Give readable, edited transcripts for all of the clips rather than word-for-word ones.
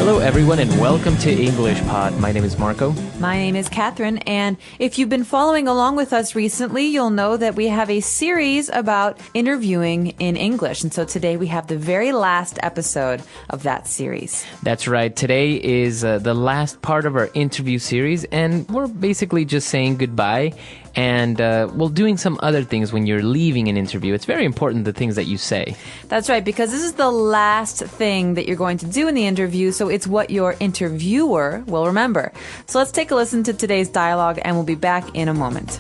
Hello, everyone, and welcome to English Pod. My name is Marco. My name is Catherine, and if you've been following along with us recently, you'll know that we have a series about interviewing in English. And so today we have the very last episode of that series. That's right. Today is the last part of our interview series, and we're basically just saying goodbye and doing some other things when you're leaving an interview. It's very important, the things that you say. That's right, because this is the last thing that you're going to do in the interview, so it's what your interviewer will remember. So let's take a listen to today's dialogue, and we'll be back in a moment.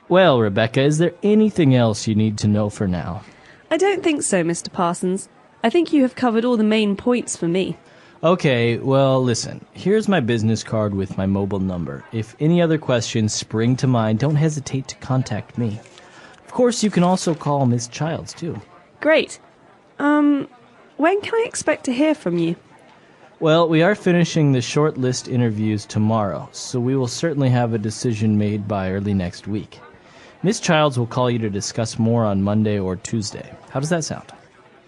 Well, Rebecca, is there anything else you need to know for now? I don't think so, Mr. Parsons. I think you have covered all the main points for me. Okay, well, listen. Here's my business card with my mobile number. If any other questions spring to mind, don't hesitate to contact me. Of course, you can also call Ms. Childs, too. Great. When can I expect to hear from you? Well, we are finishing the short list interviews tomorrow, so we will certainly have a decision made by early next week. Ms. Childs will call you to discuss more on Monday or Tuesday. How does that sound?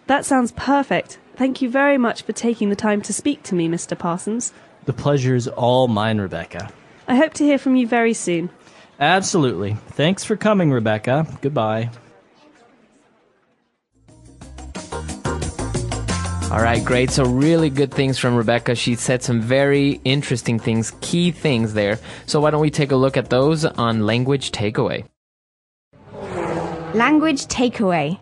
That sounds perfect. Thank you very much for taking the time to speak to me, Mr. Parsons. The pleasure is all mine, Rebecca. I hope to hear from you very soon. Absolutely. Thanks for coming, Rebecca. Goodbye. All right, great. So really good things from Rebecca. She said some very interesting things, key things there. So why don't we take a look at those on Language Takeaway. Language Takeaway.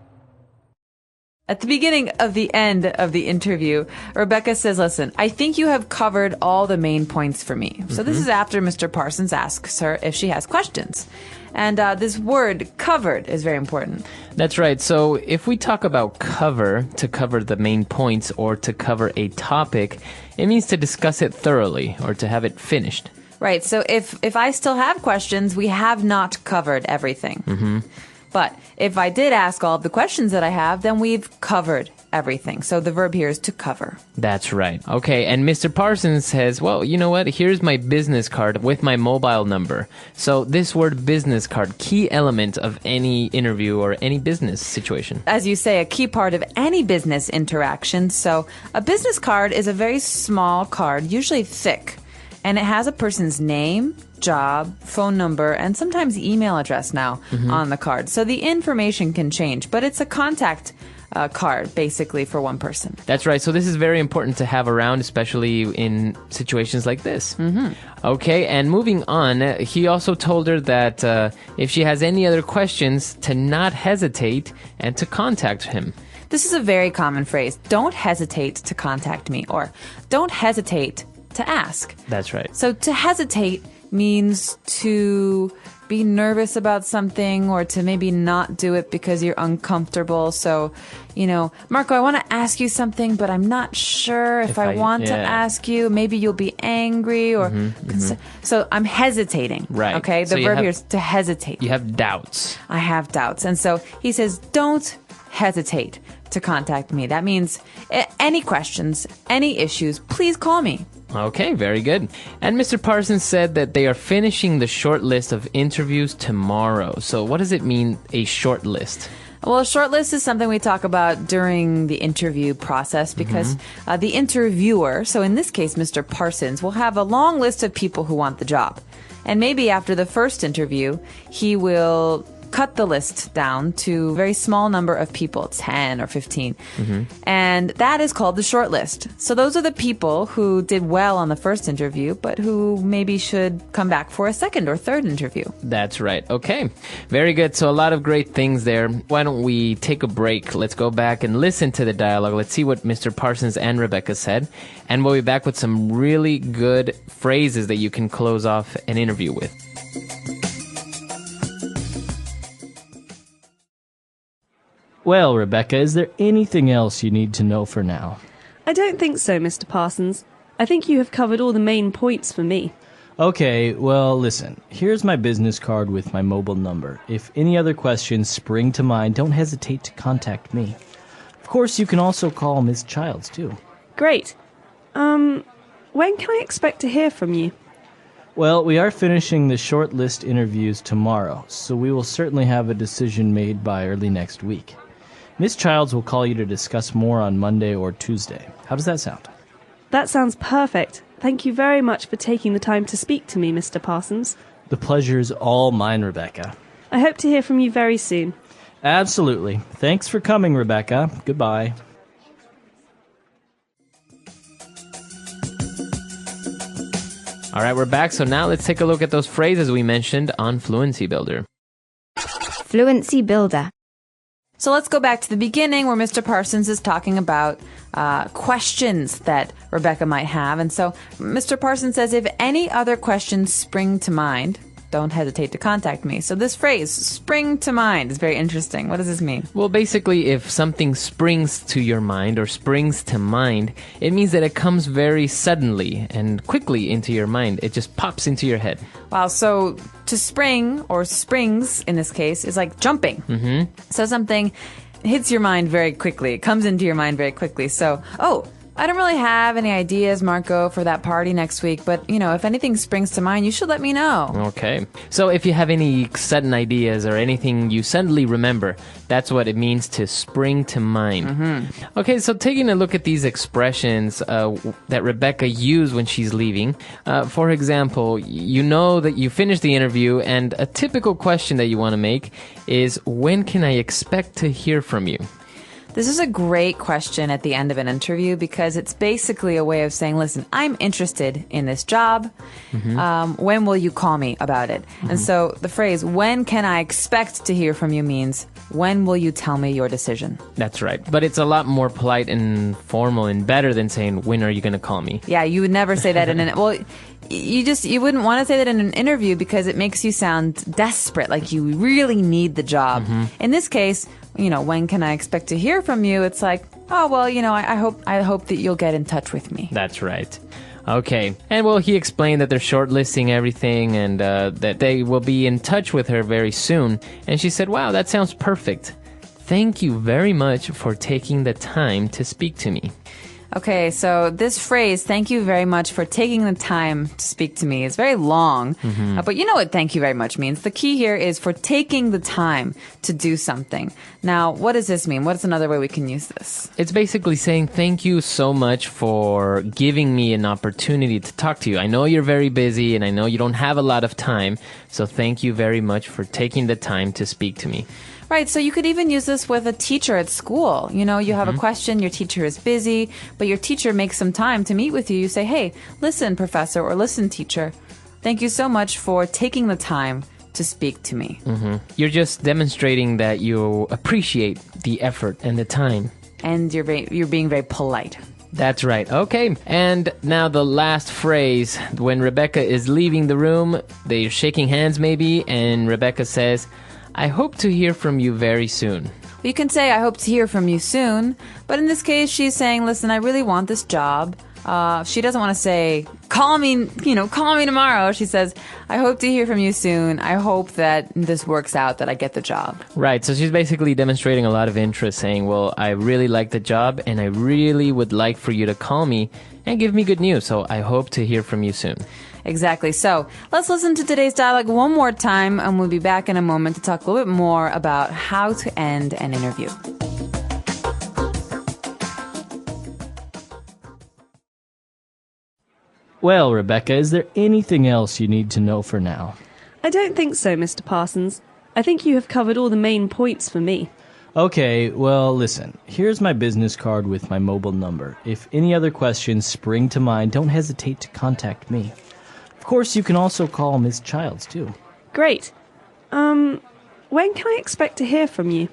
At the beginning of the end of the interview, Rebecca says, listen, I think you have covered all the main points for me. So this is after Mr. Parsons asks her if she has questions. And this word, covered, is very important. That's right. So if we talk about cover, to cover the main points or to cover a topic, it means to discuss it thoroughly or to have it finished. Right. So if I still have questions, we have not covered everything. Mm-hmm. But if I did ask all of the questions that I have, then we've covered everything. So the verb here is to cover. That's right. Okay, and Mr. Parsons says, well, you know what? Here's my business card with my mobile number. So this word business card, key element of any interview or any business situation. As you say, a key part of any business interaction. So a business card is a very small card, usually thick. And it has a person's name, job, phone number, and sometimes email address now on the card. So the information can change, but it's a contact card, basically, for one person. That's right. So this is very important to have around, especially in situations like this. Mm-hmm. Okay, and moving on, he also told her that if she has any other questions, to not hesitate and to contact him. This is a very common phrase. Don't hesitate to contact me, or don't hesitate to ask. That's right. So to hesitate means to be nervous about something or to maybe not do it because you're uncomfortable. So, Marco, I want to ask you something, but I'm not sure if I want to ask you. Maybe you'll be angry or... So I'm hesitating. Right. Okay? The verb here is to hesitate. You have doubts. I have doubts. And so he says, don't hesitate to contact me. That means any questions, any issues, please call me. Okay, very good. And Mr. Parsons said that they are finishing the short list of interviews tomorrow. So what does it mean, a short list? Well, a short list is something we talk about during the interview process because the interviewer, so in this case, Mr. Parsons, will have a long list of people who want the job. And maybe after the first interview, he will cut the list down to a very small number of people, 10 or 15. And that is called the short list. So those are the people who did well on the first interview, but who maybe should come back for a second or third interview. That's right. Okay. Very good. So a lot of great things there. Why don't we take a break? Let's go back and listen to the dialogue. Let's see what Mr. Parsons and Rebecca said. And we'll be back with some really good phrases that you can close off an interview with. Well, Rebecca, is there anything else you need to know for now? I don't think so, Mr. Parsons. I think you have covered all the main points for me. Okay, well, listen. Here's my business card with my mobile number. If any other questions spring to mind, don't hesitate to contact me. Of course, you can also call Ms. Childs, too. Great. When can I expect to hear from you? Well, we are finishing the short list interviews tomorrow, so we will certainly have a decision made by early next week. Miss Childs will call you to discuss more on Monday or Tuesday. How does that sound? That sounds perfect. Thank you very much for taking the time to speak to me, Mr. Parsons. The pleasure's all mine, Rebecca. I hope to hear from you very soon. Absolutely. Thanks for coming, Rebecca. Goodbye. All right, we're back. So now let's take a look at those phrases we mentioned on Fluency Builder. Fluency Builder. So let's go back to the beginning where Mr. Parsons is talking about questions that Rebecca might have. And so Mr. Parsons says, if any other questions spring to mind, don't hesitate to contact me. So this phrase, spring to mind, is very interesting. What does this mean? Well, basically, if something springs to your mind or springs to mind, it means that it comes very suddenly and quickly into your mind. It just pops into your head. Wow, so to spring, or springs in this case, is like jumping. Mm-hmm. So something hits your mind very quickly. It comes into your mind very quickly. So, I don't really have any ideas, Marco, for that party next week, but, if anything springs to mind, you should let me know. Okay. So if you have any sudden ideas or anything you suddenly remember, that's what it means to spring to mind. Mm-hmm. Okay, so taking a look at these expressions that Rebecca used when she's leaving. For example, you know that you finished the interview, and a typical question that you want to make is, when can I expect to hear from you? This is a great question at the end of an interview because it's basically a way of saying, listen, I'm interested in this job. Mm-hmm. When will you call me about it? Mm-hmm. And so the phrase, when can I expect to hear from you, means, when will you tell me your decision? That's right. But it's a lot more polite and formal and better than saying, when are you going to call me? Yeah, you would never say that in an... Well, you wouldn't want to say that in an interview because it makes you sound desperate, like you really need the job. Mm-hmm. In this case, when can I expect to hear from you? It's like, oh, well, I hope that you'll get in touch with me. That's right. Okay. And well, he explained that they're shortlisting everything and that they will be in touch with her very soon. And she said, wow, that sounds perfect. Thank you very much for taking the time to speak to me. Okay, so this phrase, thank you very much for taking the time to speak to me, is very long. Mm-hmm. But you know what thank you very much means. The key here is for taking the time to do something. Now, what does this mean? What's another way we can use this? It's basically saying thank you so much for giving me an opportunity to talk to you. I know you're very busy and I know you don't have a lot of time. So thank you very much for taking the time to speak to me. Right, so you could even use this with a teacher at school. You have a question, your teacher is busy, but your teacher makes some time to meet with you. You say, hey, listen, professor, or listen, teacher, thank you so much for taking the time to speak to me. Mm-hmm. You're just demonstrating that you appreciate the effort and the time. And you're being very polite. That's right. Okay. And now the last phrase. When Rebecca is leaving the room, they're shaking hands maybe, and Rebecca says, I hope to hear from you very soon. You can say, I hope to hear from you soon. But in this case, she's saying, listen, I really want this job. She doesn't want to say, call me tomorrow. She says, I hope to hear from you soon. I hope that this works out, that I get the job. Right. So she's basically demonstrating a lot of interest, saying, well, I really like the job and I really would like for you to call me and give me good news. So I hope to hear from you soon. Exactly. So let's listen to today's dialogue one more time, and we'll be back in a moment to talk a little bit more about how to end an interview. Well, Rebecca, is there anything else you need to know for now? I don't think so, Mr. Parsons. I think you have covered all the main points for me. Okay, well, listen. Here's my business card with my mobile number. If any other questions spring to mind, don't hesitate to contact me. Of course, you can also call Miss Childs, too. Great. When can I expect to hear from you?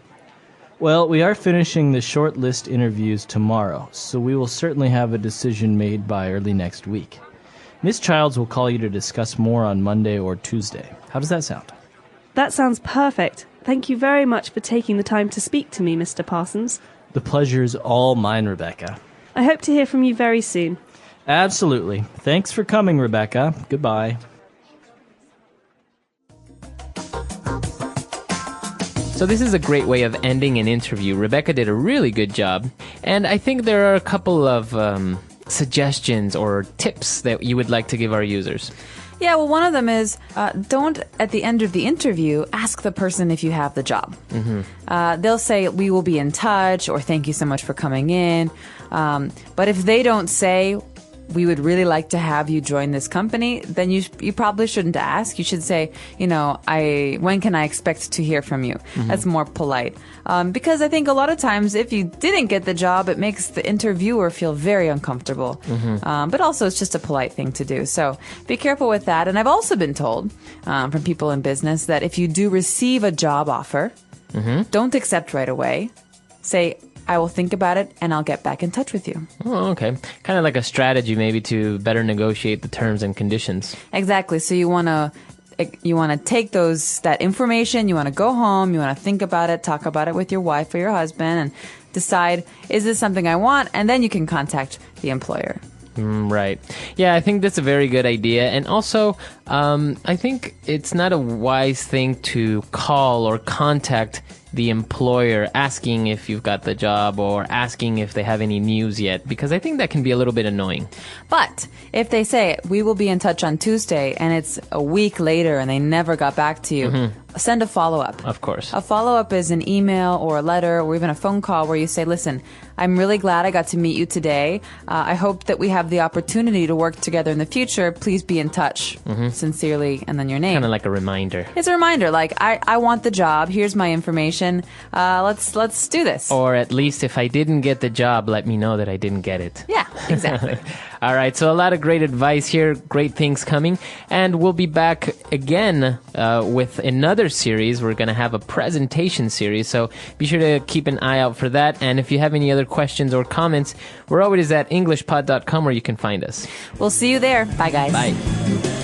Well, we are finishing the short list interviews tomorrow, so we will certainly have a decision made by early next week. Miss Childs will call you to discuss more on Monday or Tuesday. How does that sound? That sounds perfect. Thank you very much for taking the time to speak to me, Mr. Parsons. The pleasure's all mine, Rebecca. I hope to hear from you very soon. Absolutely. Thanks for coming, Rebecca. Goodbye. So this is a great way of ending an interview. Rebecca did a really good job. And I think there are a couple of suggestions or tips that you would like to give our users. Yeah, well, one of them is don't, at the end of the interview, ask the person if you have the job. They'll say, we will be in touch, or thank you so much for coming in. But if they don't say, we would really like to have you join this company, then you probably shouldn't ask. You should say, when can I expect to hear from you? That's more polite. Because I think a lot of times if you didn't get the job, it makes the interviewer feel very uncomfortable. But also it's just a polite thing to do. So be careful with that. And I've also been told from people in business that if you do receive a job offer, don't accept right away. Say, I will think about it and I'll get back in touch with you. Oh, okay. Kind of like a strategy maybe to better negotiate the terms and conditions. Exactly. So you want to take that information, you want to go home, you want to think about it, talk about it with your wife or your husband and decide, is this something I want? And then you can contact the employer. Right. Yeah, I think that's a very good idea. And also, I think it's not a wise thing to call or contact the employer asking if you've got the job or asking if they have any news yet, because I think that can be a little bit annoying. But if they say, we will be in touch on Tuesday, and it's a week later and they never got back to you, send a follow-up. Of course. A follow-up is an email or a letter or even a phone call where you say, listen, I'm really glad I got to meet you today. I hope that we have the opportunity to work together in the future. Please be in touch. Sincerely, and then your name. Kind of like a reminder. It's a reminder, like, I want the job. Here's my information. Let's do this. Or at least if I didn't get the job, let me know that I didn't get it. Yeah, exactly. All right, so a lot of great advice here, great things coming. And we'll be back again with another series. We're going to have a presentation series, so be sure to keep an eye out for that. And if you have any other questions or comments, we're always at EnglishPod.com where you can find us. We'll see you there. Bye, guys. Bye.